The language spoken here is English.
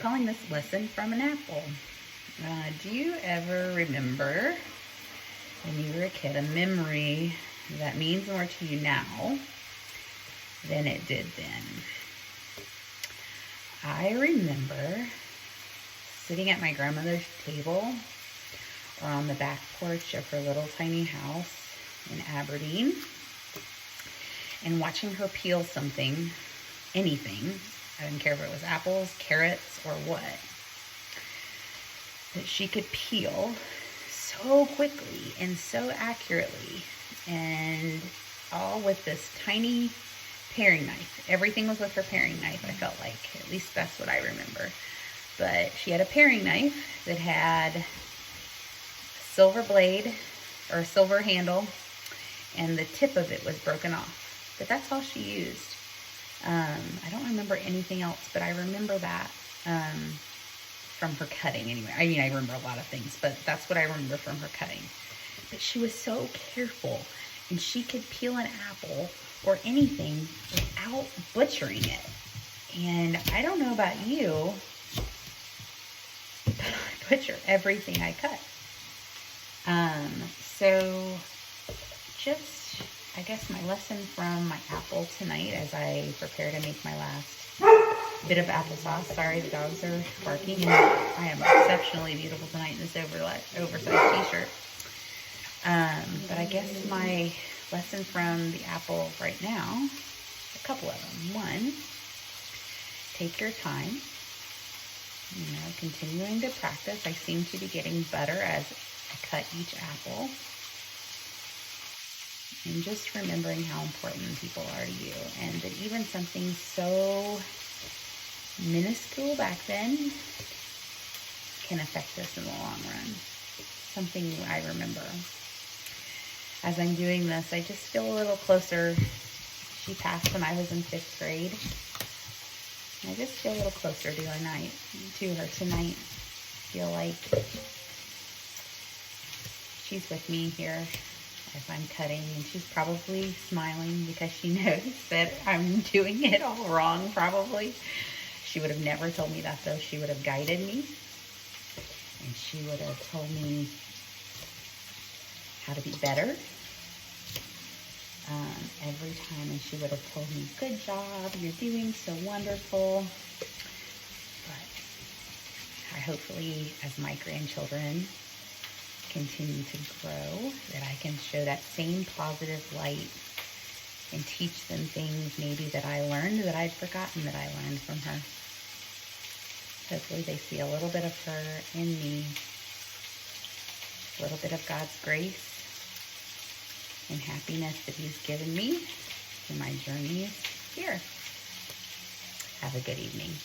calling this Lesson from an Apple. Do you ever remember when you were a kid a memory that means more to you now than it did then? I remember sitting at my grandmother's table or on the back porch of her little tiny house in Aberdeen and watching her peel something, anything. I didn't care if it was apples, carrots, or what. That she could peel so quickly and so accurately, and all with this tiny paring knife. Everything was with her paring knife, I felt like. At least that's what I remember. But she had a paring knife that had a silver blade or a silver handle, and the tip of it was broken off. But that's all she used. I don't remember anything else, but I remember that from her cutting anyway. I mean, I remember a lot of things, but that's what I remember from her cutting. But she was so careful, and she could peel an apple or anything without butchering it. And I don't know about you, but I butcher everything I cut. So just, I guess, my lesson from my apple tonight as I prepare to make my last bit of applesauce. Sorry, the dogs are barking, and I am exceptionally beautiful tonight in this oversized t-shirt. But I guess my lesson from the apple right now, a couple of them. One, take your time. Continuing to practice. I seem to be getting better as I cut each apple. And just remembering how important people are to you, and that even something so minuscule back then can affect us in the long run. Something I remember. As I'm doing this, I just feel a little closer. She passed when I was in 5th grade. I just feel a little closer to her tonight. Feel like she's with me here as I'm cutting, and she's probably smiling because she knows that I'm doing it all wrong, probably. She would have never told me that, though. She would have guided me, and she would have told me how to be better every time, and she would have told me, good job, you're doing so wonderful. But I hopefully, as my grandchildren continue to grow, that I can show that same positive light and teach them things maybe that I learned that I'd forgotten that I learned from her. Hopefully they see a little bit of her in me, a little bit of God's grace and happiness that He's given me through my journeys here. Have a good evening.